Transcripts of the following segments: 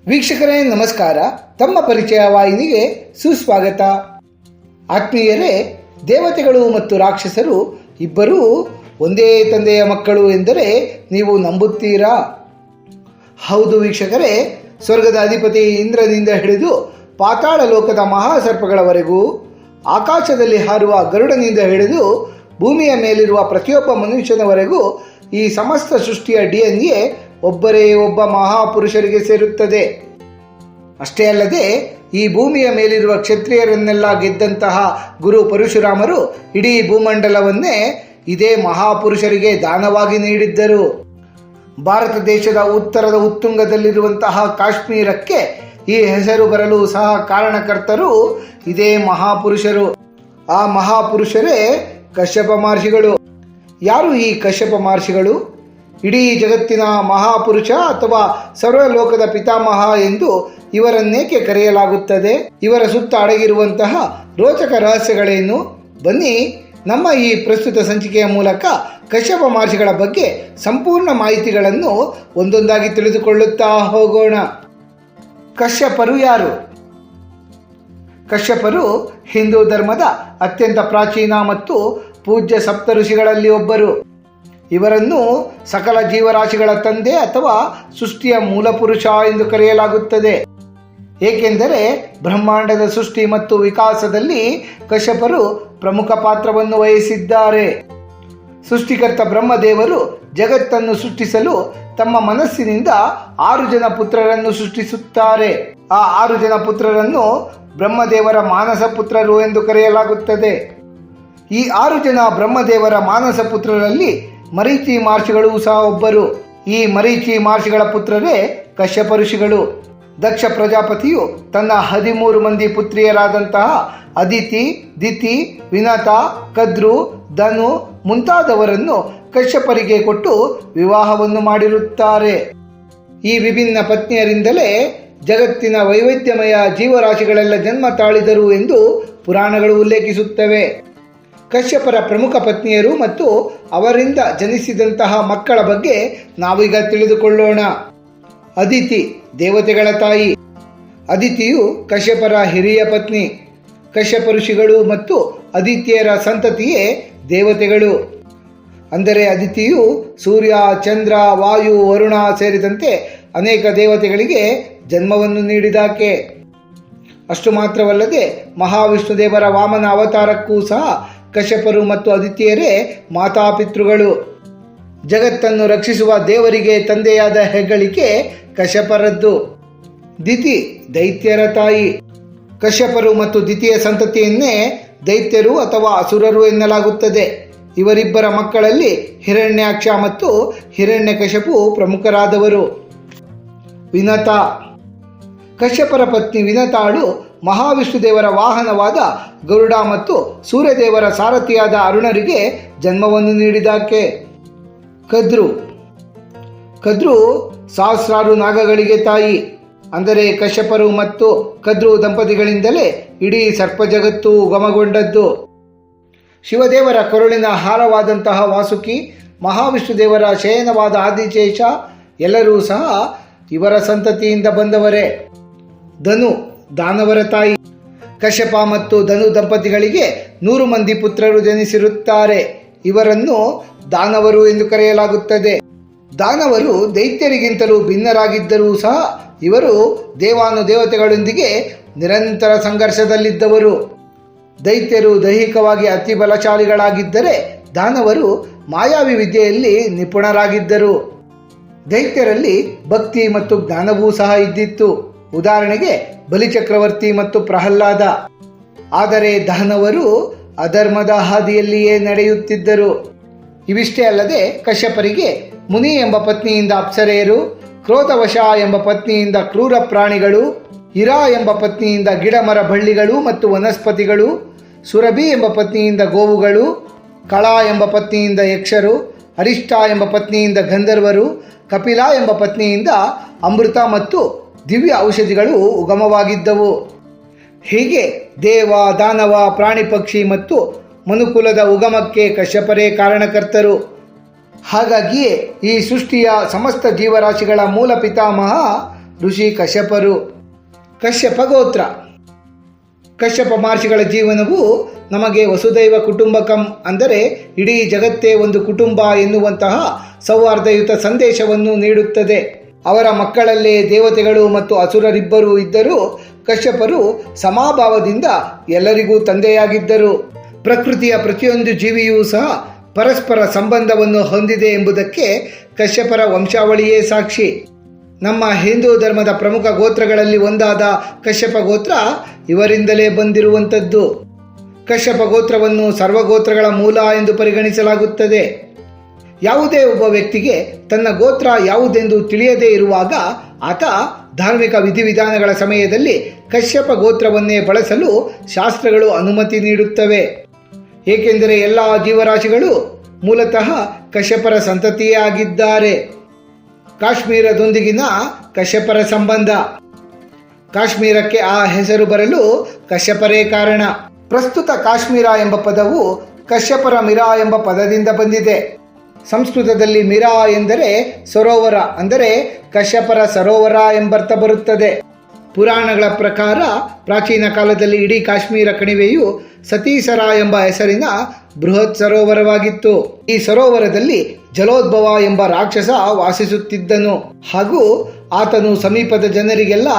ವೀಕ್ಷಕರೇ ನಮಸ್ಕಾರ. ತಮ್ಮ ಪರಿಚಯ ವಾಹಿನಿಗೆ ಸುಸ್ವಾಗತ. ಆತ್ಮೀಯರೇ, ದೇವತೆಗಳು ಮತ್ತು ರಾಕ್ಷಸರು ಇಬ್ಬರೂ ಒಂದೇ ತಂದೆಯ ಮಕ್ಕಳು ಎಂದರೆ ನೀವು ನಂಬುತ್ತೀರಾ? ಹೌದು ವೀಕ್ಷಕರೇ, ಸ್ವರ್ಗದ ಅಧಿಪತಿ ಇಂದ್ರನಿಂದ ಹಿಡಿದು ಪಾತಾಳ ಲೋಕದ ಮಹಾಸರ್ಪಗಳವರೆಗೂ, ಆಕಾಶದಲ್ಲಿ ಹಾರುವ ಗರುಡನಿಂದ ಹಿಡಿದು ಭೂಮಿಯ ಮೇಲಿರುವ ಪ್ರತಿಯೊಬ್ಬ ಮನುಷ್ಯನವರೆಗೂ ಈ ಸಮಸ್ತ ಸೃಷ್ಟಿಯ DNA ಒಬ್ಬರೇ ಒಬ್ಬ ಮಹಾಪುರುಷರಿಗೆ ಸೇರುತ್ತದೆ. ಅಷ್ಟೇ ಅಲ್ಲದೆ ಈ ಭೂಮಿಯ ಮೇಲಿರುವ ಕ್ಷತ್ರಿಯರನ್ನೆಲ್ಲ ಗೆದ್ದಂತಹ ಗುರು ಪರಶುರಾಮರು ಇಡೀ ಭೂಮಂಡಲವನ್ನೇ ಇದೇ ಮಹಾಪುರುಷರಿಗೆ ದಾನವಾಗಿ ನೀಡಿದ್ದರು. ಭಾರತ ದೇಶದ ಉತ್ತರದ ಉತ್ತುಂಗದಲ್ಲಿರುವಂತಹ ಕಾಶ್ಮೀರಕ್ಕೆ ಈ ಹೆಸರು ಬರಲು ಸಹ ಕಾರಣಕರ್ತರು ಇದೇ ಮಹಾಪುರುಷರು. ಆ ಮಹಾಪುರುಷರೇ ಕಶ್ಯಪ ಮಹರ್ಷಿಗಳು. ಯಾರು ಈ ಕಶ್ಯಪ ಮಹರ್ಷಿಗಳು? ಇಡೀ ಜಗತ್ತಿನ ಮಹಾಪುರುಷ ಅಥವಾ ಸರ್ವಲೋಕದ ಪಿತಾಮಹ ಎಂದು ಇವರನ್ನೇಕೆ ಕರೆಯಲಾಗುತ್ತದೆ? ಇವರ ಸುತ್ತ ಅಡಗಿರುವಂತಹ ರೋಚಕ ರಹಸ್ಯಗಳೇನು? ಬನ್ನಿ, ನಮ್ಮ ಈ ಪ್ರಸ್ತುತ ಸಂಚಿಕೆಯ ಮೂಲಕ ಕಶ್ಯಪ ಮಹರ್ಷಿಗಳ ಬಗ್ಗೆ ಸಂಪೂರ್ಣ ಮಾಹಿತಿಗಳನ್ನು ಒಂದೊಂದಾಗಿ ತಿಳಿದುಕೊಳ್ಳುತ್ತಾ ಹೋಗೋಣ. ಕಶ್ಯಪರು ಯಾರು? ಕಶ್ಯಪರು ಹಿಂದೂ ಧರ್ಮದ ಅತ್ಯಂತ ಪ್ರಾಚೀನ ಮತ್ತು ಪೂಜ್ಯ ಸಪ್ತ ಋಷಿಗಳಲ್ಲಿ ಒಬ್ಬರು. ಇವರನ್ನು ಸಕಲ ಜೀವರಾಶಿಗಳ ತಂದೆ ಅಥವಾ ಸೃಷ್ಟಿಯ ಮೂಲಪುರುಷ ಎಂದು ಕರೆಯಲಾಗುತ್ತದೆ. ಏಕೆಂದರೆ ಬ್ರಹ್ಮಾಂಡದ ಸೃಷ್ಟಿ ಮತ್ತು ವಿಕಾಸದಲ್ಲಿ ಕಶ್ಯಪರು ಪ್ರಮುಖ ಪಾತ್ರವನ್ನು ವಹಿಸಿದ್ದಾರೆ. ಸೃಷ್ಟಿಕರ್ತ ಬ್ರಹ್ಮದೇವರು ಜಗತ್ತನ್ನು ಸೃಷ್ಟಿಸಲು ತಮ್ಮ ಮನಸ್ಸಿನಿಂದ 6 ಜನ ಪುತ್ರರನ್ನು ಸೃಷ್ಟಿಸುತ್ತಾರೆ. ಆ 6 ಜನ ಪುತ್ರರನ್ನು ಬ್ರಹ್ಮದೇವರ ಮಾನಸ ಪುತ್ರರು ಎಂದು ಕರೆಯಲಾಗುತ್ತದೆ. ಈ 6 ಜನ ಬ್ರಹ್ಮದೇವರ ಮಾನಸ ಪುತ್ರರಲ್ಲಿ ಮರೀಚಿ ಮಹರ್ಷಿಗಳು ಸಹ ಒಬ್ಬರು. ಈ ಮರೀಚಿ ಮಹರ್ಷಿಗಳ ಪುತ್ರರೇ ಕಶ್ಯಪ ಋಷಿಗಳು. ದಕ್ಷ ಪ್ರಜಾಪತಿಯು ತನ್ನ 13 ಮಂದಿ ಪುತ್ರಿಯರಾದಂತಹ ಅದಿತಿ, ದಿತಿ, ವಿನತ, ಕದ್ರು, ಧನು ಮುಂತಾದವರನ್ನು ಕಶ್ಯಪರಿಗೆ ಕೊಟ್ಟು ವಿವಾಹವನ್ನು ಮಾಡಿರುತ್ತಾರೆ. ಈ ವಿಭಿನ್ನ ಪತ್ನಿಯರಿಂದಲೇ ಜಗತ್ತಿನ ವೈವಿಧ್ಯಮಯ ಜೀವರಾಶಿಗಳೆಲ್ಲ ಜನ್ಮ ತಾಳಿದರು ಎಂದು ಪುರಾಣಗಳು ಉಲ್ಲೇಖಿಸುತ್ತವೆ. ಕಶ್ಯಪರ ಪ್ರಮುಖ ಪತ್ನಿಯರು ಮತ್ತು ಅವರಿಂದ ಜನಿಸಿದಂತಹ ಮಕ್ಕಳ ಬಗ್ಗೆ ನಾವೀಗ ತಿಳಿದುಕೊಳ್ಳೋಣ. ಅದಿತಿ ದೇವತೆಗಳ ತಾಯಿ. ಅದಿತಿಯು ಕಶ್ಯಪರ ಹಿರಿಯ ಪತ್ನಿ. ಕಶ್ಯಪ ಋಷಿಗಳು ಮತ್ತು ಅದಿತಿಯರ ಸಂತತಿಯೇ ದೇವತೆಗಳು. ಅಂದರೆ ಅದಿತಿಯು ಸೂರ್ಯ, ಚಂದ್ರ, ವಾಯು, ವರುಣ ಸೇರಿದಂತೆ ಅನೇಕ ದೇವತೆಗಳಿಗೆ ಜನ್ಮವನ್ನು ನೀಡಿದಾಕೆ. ಅಷ್ಟು ಮಾತ್ರವಲ್ಲದೆ ಮಹಾವಿಷ್ಣು ದೇವರ ವಾಮನ ಅವತಾರಕ್ಕೂ ಸಹ ಕಶ್ಯಪರು ಮತ್ತು ಅದಿತಿಯರೇ ಮಾತಾಪಿತೃಗಳು. ಜಗತ್ತನ್ನು ರಕ್ಷಿಸುವ ದೇವರಿಗೆ ತಂದೆಯಾದ ಹೆಗ್ಗಳಿಕೆ ಕಶ್ಯಪರದ್ದು. ದಿತಿ ದೈತ್ಯರ ತಾಯಿ. ಕಶ್ಯಪರು ಮತ್ತು ದಿತಿಯ ಸಂತತಿಯನ್ನೇ ದೈತ್ಯರು ಅಥವಾ ಅಸುರರು ಎನ್ನಲಾಗುತ್ತದೆ. ಇವರಿಬ್ಬರ ಮಕ್ಕಳಲ್ಲಿ ಹಿರಣ್ಯಾಕ್ಷ ಮತ್ತು ಹಿರಣ್ಯಕಶಿಪು ಪ್ರಮುಖರಾದವರು. ವಿನತ. ಕಶ್ಯಪರ ಪತ್ನಿ ವಿನತಾಳು ಮಹಾವಿಷ್ಣು ದೇವರ ವಾಹನವಾದ ಗರುಡ ಮತ್ತು ಸೂರ್ಯದೇವರ ಸಾರಥಿಯಾದ ಅರುಣರಿಗೆ ಜನ್ಮವನ್ನು ನೀಡಿದಾಕೆ. ಕದ್ರು. ಕದ್ರು ಸಹಸ್ರಾರು ನಾಗಗಳಿಗೆ ತಾಯಿ. ಅಂದರೆ ಕಶ್ಯಪರು ಮತ್ತು ಕದ್ರು ದಂಪತಿಗಳಿಂದಲೇ ಇಡೀ ಸರ್ಪ ಜಗತ್ತು ಉಗಮಗೊಂಡದ್ದು. ಶಿವದೇವರ ಕೊರಳಿನ ಹಾರವಾದಂತಹ ವಾಸುಕಿ, ಮಹಾವಿಷ್ಣು ದೇವರ ಶಯನವಾದ ಆದಿಶೇಷ ಎಲ್ಲರೂ ಸಹ ಇವರ ಸಂತತಿಯಿಂದ ಬಂದವರೇ. ಧನು ದಾನವರ ತಾಯಿ. ಕಶ್ಯಪ ಮತ್ತು ಧನು ದಂಪತಿಗಳಿಗೆ 100 ಮಂದಿ ಪುತ್ರರು ಜನಿಸಿರುತ್ತಾರೆ. ಇವರನ್ನು ದಾನವರು ಎಂದು ಕರೆಯಲಾಗುತ್ತದೆ. ದಾನವರು ದೈತ್ಯರಿಗಿಂತಲೂ ಭಿನ್ನರಾಗಿದ್ದರೂ ಸಹ ಇವರು ದೇವಾನುದೇವತೆಗಳೊಂದಿಗೆ ನಿರಂತರ ಸಂಘರ್ಷದಲ್ಲಿದ್ದವರು. ದೈತ್ಯರು ದೈಹಿಕವಾಗಿ ಅತಿ ಬಲಶಾಲಿಗಳಾಗಿದ್ದರೆ ದಾನವರು ಮಾಯಾವಿ ವಿದ್ಯೆಯಲ್ಲಿ ನಿಪುಣರಾಗಿದ್ದರು. ದೈತ್ಯರಲ್ಲಿ ಭಕ್ತಿ ಮತ್ತು ಜ್ಞಾನವೂ ಸಹ ಇದ್ದಿತ್ತು. ಉದಾಹರಣೆಗೆ ಬಲಿಚಕ್ರವರ್ತಿ ಮತ್ತು ಪ್ರಹ್ಲಾದ. ಆದರೆ ದಾನವರು ಅಧರ್ಮದ ಹಾದಿಯಲ್ಲಿಯೇ ನಡೆಯುತ್ತಿದ್ದರು. ಇವಿಷ್ಟೇ ಅಲ್ಲದೆ ಕಶ್ಯಪರಿಗೆ ಮುನಿ ಎಂಬ ಪತ್ನಿಯಿಂದ ಅಪ್ಸರೆಯರು, ಕ್ರೋಧವಶ ಎಂಬ ಪತ್ನಿಯಿಂದ ಕ್ರೂರ ಪ್ರಾಣಿಗಳು, ಇರಾ ಎಂಬ ಪತ್ನಿಯಿಂದ ಗಿಡಮರ ಬಳ್ಳಿಗಳು ಮತ್ತು ವನಸ್ಪತಿಗಳು, ಸುರಭಿ ಎಂಬ ಪತ್ನಿಯಿಂದ ಗೋವುಗಳು, ಕಳ ಎಂಬ ಪತ್ನಿಯಿಂದ ಯಕ್ಷರು, ಅರಿಷ್ಟ ಎಂಬ ಪತ್ನಿಯಿಂದ ಗಂಧರ್ವರು, ಕಪಿಲ ಎಂಬ ಪತ್ನಿಯಿಂದ ಅಮೃತ ಮತ್ತು ದಿವ್ಯ ಔಷಧಿಗಳು ಉಗಮವಾಗಿದ್ದವು. ಹೀಗೆ ದೇವ, ದಾನವ, ಪ್ರಾಣಿ, ಪಕ್ಷಿ ಮತ್ತು ಮನುಕುಲದ ಉಗಮಕ್ಕೆ ಕಶ್ಯಪರೇ ಕಾರಣಕರ್ತರು. ಹಾಗಾಗಿಯೇ ಈ ಸೃಷ್ಟಿಯ ಸಮಸ್ತ ಜೀವರಾಶಿಗಳ ಮೂಲ ಪಿತಾಮಹ ಋಷಿ ಕಶ್ಯಪರು. ಕಶ್ಯಪ ಗೋತ್ರ. ಕಶ್ಯಪ ಮಹರ್ಷಿಗಳ ಜೀವನವು ನಮಗೆ ವಸುದೈವ ಕುಟುಂಬಕಂ, ಅಂದರೆ ಇಡೀ ಜಗತ್ತೇ ಒಂದು ಕುಟುಂಬ ಎನ್ನುವಂತಹ ಸೌಹಾರ್ದಯುತ ಸಂದೇಶವನ್ನು ನೀಡುತ್ತದೆ. ಅವರ ಮಕ್ಕಳಲ್ಲೇ ದೇವತೆಗಳು ಮತ್ತು ಅಸುರರಿಬ್ಬರೂ ಇದ್ದರೂ ಕಶ್ಯಪರು ಸಮಭಾವದಿಂದ ಎಲ್ಲರಿಗೂ ತಂದೆಯಾಗಿದ್ದರು. ಪ್ರಕೃತಿಯ ಪ್ರತಿಯೊಂದು ಜೀವಿಯೂ ಸಹ ಪರಸ್ಪರ ಸಂಬಂಧವನ್ನು ಹೊಂದಿದೆ ಎಂಬುದಕ್ಕೆ ಕಶ್ಯಪರ ವಂಶಾವಳಿಯೇ ಸಾಕ್ಷಿ. ನಮ್ಮ ಹಿಂದೂ ಧರ್ಮದ ಪ್ರಮುಖ ಗೋತ್ರಗಳಲ್ಲಿ ಒಂದಾದ ಕಶ್ಯಪ ಗೋತ್ರ ಇವರಿಂದಲೇ ಬಂದಿರುವಂಥದ್ದು. ಕಶ್ಯಪ ಗೋತ್ರವನ್ನು ಸರ್ವಗೋತ್ರಗಳ ಮೂಲ ಎಂದು ಪರಿಗಣಿಸಲಾಗುತ್ತದೆ. ಯಾವುದೇ ಒಬ್ಬ ವ್ಯಕ್ತಿಗೆ ತನ್ನ ಗೋತ್ರ ಯಾವುದೆಂದು ತಿಳಿಯದೇ ಇರುವಾಗ ಆತ ಧಾರ್ಮಿಕ ವಿಧಿವಿಧಾನಗಳ ಸಮಯದಲ್ಲಿ ಕಶ್ಯಪ ಗೋತ್ರವನ್ನೇ ಬಳಸಲು ಶಾಸ್ತ್ರಗಳು ಅನುಮತಿ ನೀಡುತ್ತವೆ. ಏಕೆಂದರೆ ಎಲ್ಲ ಜೀವರಾಶಿಗಳು ಮೂಲತಃ ಕಶ್ಯಪರ ಸಂತತಿಯೇ ಆಗಿದ್ದಾರೆ. ಕಾಶ್ಮೀರದೊಂದಿಗಿನ ಕಶ್ಯಪರ ಸಂಬಂಧ. ಕಾಶ್ಮೀರಕ್ಕೆ ಆ ಹೆಸರು ಬರಲು ಕಶ್ಯಪರೇ ಕಾರಣ. ಪ್ರಸ್ತುತ ಕಾಶ್ಮೀರ ಎಂಬ ಪದವು ಕಶ್ಯಪರ ಮಿರಾ ಎಂಬ ಪದದಿಂದ ಬಂದಿದೆ. ಸಂಸ್ಕೃತದಲ್ಲಿ ಮಿರಾ ಎಂದರೆ ಸರೋವರ, ಅಂದರೆ ಕಶ್ಯಪರ ಸರೋವರ ಎಂಬರ್ಥ ಬರುತ್ತದೆ. ಪುರಾಣಗಳ ಪ್ರಕಾರ ಪ್ರಾಚೀನ ಕಾಲದಲ್ಲಿ ಇಡೀ ಕಾಶ್ಮೀರ ಕಣಿವೆಯು ಸತೀಸರ ಎಂಬ ಹೆಸರಿನ ಬೃಹತ್ ಸರೋವರವಾಗಿತ್ತು. ಈ ಸರೋವರದಲ್ಲಿ ಜಲೋದ್ಭವ ಎಂಬ ರಾಕ್ಷಸ ವಾಸಿಸುತ್ತಿದ್ದನು ಹಾಗೂ ಆತನು ಸಮೀಪದ ಜನರಿಗೆಲ್ಲ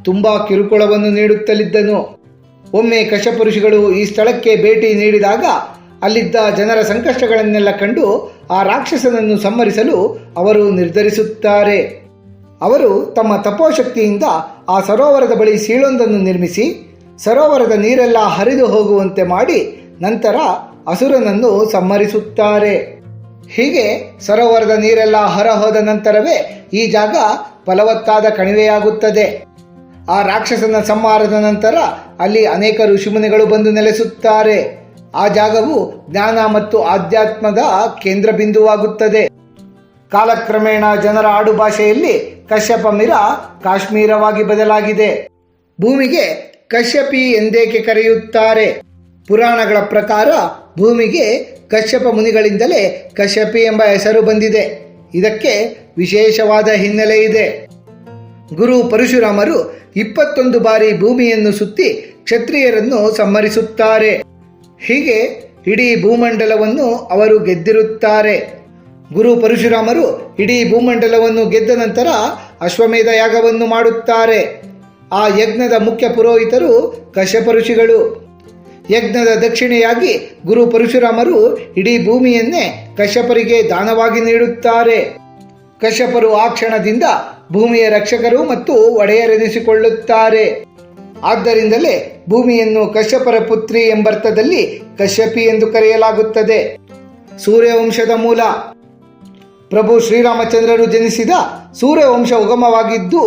ತುಂಬಾ ಕಿರುಕುಳವನ್ನು ನೀಡುತ್ತಲಿದ್ದನು. ಒಮ್ಮೆ ಕಶ್ಯಪ ಋಷಿಗಳು ಈ ಸ್ಥಳಕ್ಕೆ ಭೇಟಿ ನೀಡಿದಾಗ ಅಲ್ಲಿದ್ದ ಜನರ ಸಂಕಷ್ಟಗಳನ್ನೆಲ್ಲ ಕಂಡು ಆ ರಾಕ್ಷಸನನ್ನು ಸಂಹರಿಸಲು ಅವರು ನಿರ್ಧರಿಸುತ್ತಾರೆ. ಅವರು ತಮ್ಮ ತಪೋಶಕ್ತಿಯಿಂದ ಆ ಸರೋವರದ ಬಳಿ ಸೀಳೊಂದನ್ನು ನಿರ್ಮಿಸಿ ಸರೋವರದ ನೀರೆಲ್ಲ ಹರಿದು ಹೋಗುವಂತೆ ಮಾಡಿ ನಂತರ ಅಸುರನನ್ನು ಸಂಹರಿಸುತ್ತಾರೆ. ಹೀಗೆ ಸರೋವರದ ನೀರೆಲ್ಲ ಹೊರಹೋದ ನಂತರವೇ ಈ ಜಾಗ ಫಲವತ್ತಾದ ಕಣಿವೆಯಾಗುತ್ತದೆ. ಆ ರಾಕ್ಷಸನ ಸಂಹಾರದ ನಂತರ ಅಲ್ಲಿ ಅನೇಕ ಋಷಿಮುನಿಗಳು ಬಂದು ನೆಲೆಸುತ್ತಾರೆ. ಆ ಜಾಗವು ಜ್ಞಾನ ಮತ್ತು ಆಧ್ಯಾತ್ಮದ ಕೇಂದ್ರ ಬಿಂದುವಾಗುತ್ತದೆ. ಕಾಲಕ್ರಮೇಣ ಜನರ ಆಡುಭಾಷೆಯಲ್ಲಿ ಕಶ್ಯಪ ಮಿರಾ ಕಾಶ್ಮೀರವಾಗಿ ಬದಲಾಗಿದೆ. ಭೂಮಿಗೆ ಕಶ್ಯಪಿ ಎಂದೇಕೆ ಕರೆಯುತ್ತಾರೆ? ಪುರಾಣಗಳ ಪ್ರಕಾರ ಭೂಮಿಗೆ ಕಶ್ಯಪ ಮುನಿಗಳಿಂದಲೇ ಕಶ್ಯಪಿ ಎಂಬ ಹೆಸರು ಬಂದಿದೆ. ಇದಕ್ಕೆ ವಿಶೇಷವಾದ ಹಿನ್ನೆಲೆ ಇದೆ. ಗುರು ಪರಶುರಾಮರು 21 ಬಾರಿ ಭೂಮಿಯನ್ನು ಸುತ್ತಿ ಕ್ಷತ್ರಿಯರನ್ನು ಸಂಹರಿಸುತ್ತಾರೆ. ಹೀಗೆ ಇಡೀ ಭೂಮಂಡಲವನ್ನು ಅವರು ಗೆದ್ದಿರುತ್ತಾರೆ. ಗುರು ಪರಶುರಾಮರು ಇಡೀ ಭೂಮಂಡಲವನ್ನು ಗೆದ್ದ ನಂತರ ಅಶ್ವಮೇಧ ಯಾಗವನ್ನು ಮಾಡುತ್ತಾರೆ. ಆ ಯಜ್ಞದ ಮುಖ್ಯ ಪುರೋಹಿತರು ಕಶ್ಯಪ ಋಷಿಗಳು. ಯಜ್ಞದ ದಕ್ಷಿಣೆಯಾಗಿ ಗುರು ಪರಶುರಾಮರು ಇಡೀ ಭೂಮಿಯನ್ನೇ ಕಶ್ಯಪರಿಗೆ ದಾನವಾಗಿ ನೀಡುತ್ತಾರೆ. ಕಶ್ಯಪರು ಆ ಕ್ಷಣದಿಂದ ಭೂಮಿಯ ರಕ್ಷಕರು ಮತ್ತು ಒಡೆಯರೆನಿಸಿಕೊಳ್ಳುತ್ತಾರೆ. ಆದ್ದರಿಂದಲೇ ಭೂಮಿಯನ್ನು ಕಶ್ಯಪರ ಪುತ್ರಿ ಎಂಬರ್ಥದಲ್ಲಿ ಕಶ್ಯಪಿ ಎಂದು ಕರೆಯಲಾಗುತ್ತದೆ. ಸೂರ್ಯವಂಶದ ಮೂಲ. ಪ್ರಭು ಶ್ರೀರಾಮಚಂದ್ರರು ಜನಿಸಿದ ಸೂರ್ಯವಂಶ ಉಗಮವಾಗಿದ್ದು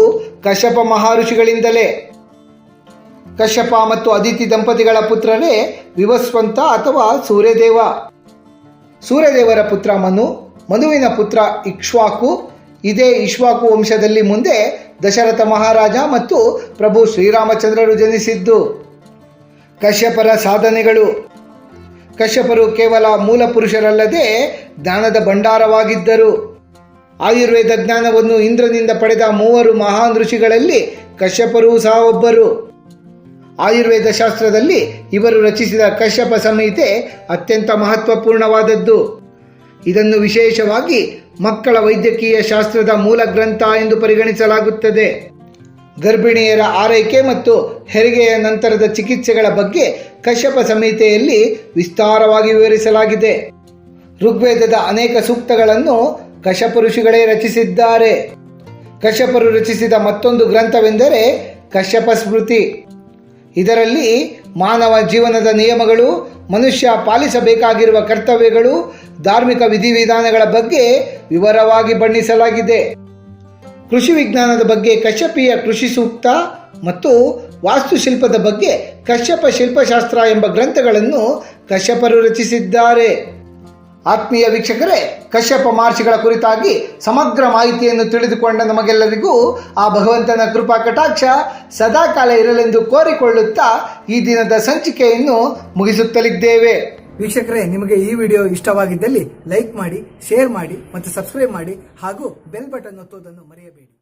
ಕಶ್ಯಪ ಮಹರ್ಷಿಗಳಿಂದಲೇ. ಕಶ್ಯಪ ಮತ್ತು ಅದಿತಿ ದಂಪತಿಗಳ ಪುತ್ರರೇ ವಿವಸ್ವಂತ ಅಥವಾ ಸೂರ್ಯದೇವ. ಸೂರ್ಯದೇವರ ಪುತ್ರ ಮನು, ಮನುವಿನ ಪುತ್ರ ಇಕ್ಷ್ವಾಕು. ಇದೇ ಇಕ್ಷ್ವಾಕು ವಂಶದಲ್ಲಿ ಮುಂದೆ ದಶರಥ ಮಹಾರಾಜ ಮತ್ತು ಪ್ರಭು ಶ್ರೀರಾಮಚಂದ್ರರು ಜನಿಸಿದ್ದು. ಕಶ್ಯಪರ ಸಾಧನೆಗಳು. ಕಶ್ಯಪರು ಕೇವಲ ಮೂಲ ಪುರುಷರಲ್ಲದೆ ಜ್ಞಾನದ ಭಂಡಾರವಾಗಿದ್ದರು. ಆಯುರ್ವೇದ ಜ್ಞಾನವನ್ನು ಇಂದ್ರನಿಂದ ಪಡೆದ 3 ಮಹಾನ್ ಋಷಿಗಳಲ್ಲಿ ಕಶ್ಯಪರೂ ಸಹ ಒಬ್ಬರು. ಆಯುರ್ವೇದ ಶಾಸ್ತ್ರದಲ್ಲಿ ಇವರು ರಚಿಸಿದ ಕಶ್ಯಪ ಸಂಹಿತೆ ಅತ್ಯಂತ ಮಹತ್ವಪೂರ್ಣವಾದದ್ದು. ಇದನ್ನು ವಿಶೇಷವಾಗಿ ಮಕ್ಕಳ ವೈದ್ಯಕೀಯ ಶಾಸ್ತ್ರದ ಮೂಲ ಗ್ರಂಥ ಎಂದು ಪರಿಗಣಿಸಲಾಗುತ್ತದೆ. ಗರ್ಭಿಣಿಯರ ಆರೈಕೆ ಮತ್ತು ಹೆರಿಗೆಯ ನಂತರದ ಚಿಕಿತ್ಸೆಗಳ ಬಗ್ಗೆ ಕಶ್ಯಪ ಸಂಹಿತೆಯಲ್ಲಿ ವಿಸ್ತಾರವಾಗಿ ವಿವರಿಸಲಾಗಿದೆ. ಋಗ್ವೇದದ ಅನೇಕ ಸೂಕ್ತಗಳನ್ನು ಕಶ್ಯಪ ಋಷಿಗಳೇ ರಚಿಸಿದ್ದಾರೆ. ಕಶ್ಯಪರು ರಚಿಸಿದ ಮತ್ತೊಂದು ಗ್ರಂಥವೆಂದರೆ ಕಶ್ಯಪ ಸ್ಮೃತಿ. ಇದರಲ್ಲಿ ಮಾನವ ಜೀವನದ ನಿಯಮಗಳು, ಮನುಷ್ಯ ಪಾಲಿಸಬೇಕಾಗಿರುವ ಕರ್ತವ್ಯಗಳು, ಧಾರ್ಮಿಕ ವಿಧಿವಿಧಾನಗಳ ಬಗ್ಗೆ ವಿವರವಾಗಿ ಬಣ್ಣಿಸಲಾಗಿದೆ. ಕೃಷಿ ವಿಜ್ಞಾನದ ಬಗ್ಗೆ ಕಶ್ಯಪೀಯ ಕೃಷಿ ಸೂಕ್ತ ಮತ್ತು ವಾಸ್ತುಶಿಲ್ಪದ ಬಗ್ಗೆ ಕಶ್ಯಪ ಶಿಲ್ಪಶಾಸ್ತ್ರ ಎಂಬ ಗ್ರಂಥಗಳನ್ನು ಕಶ್ಯಪರು ರಚಿಸಿದ್ದಾರೆ. ಆತ್ಮೀಯ ವೀಕ್ಷಕರೇ, ಕಶ್ಯಪ ಮಹರ್ಷಿಗಳ ಕುರಿತಾಗಿ ಸಮಗ್ರ ಮಾಹಿತಿಯನ್ನು ತಿಳಿದುಕೊಂಡ ನಮಗೆಲ್ಲರಿಗೂ ಆ ಭಗವಂತನ ಕೃಪಾ ಕಟಾಕ್ಷ ಸದಾಕಾಲ ಇರಲೆಂದು ಕೋರಿಕೊಳ್ಳುತ್ತಾ ಈ ದಿನದ ಸಂಚಿಕೆಯನ್ನು ಮುಗಿಸುತ್ತಲಿದ್ದೇವೆ. ವೀಕ್ಷಕರೇ, ನಿಮಗೆ ಈ ವಿಡಿಯೋ ಇಷ್ಟವಾಗಿದ್ದಲ್ಲಿ ಲೈಕ್ ಮಾಡಿ, ಶೇರ್ ಮಾಡಿ ಮತ್ತು ಸಬ್ಸ್ಕ್ರೈಬ್ ಮಾಡಿ ಹಾಗೂ ಬೆಲ್ ಬಟನ್ ಒತ್ತುವುದನ್ನು ಮರೆಯಬೇಡಿ.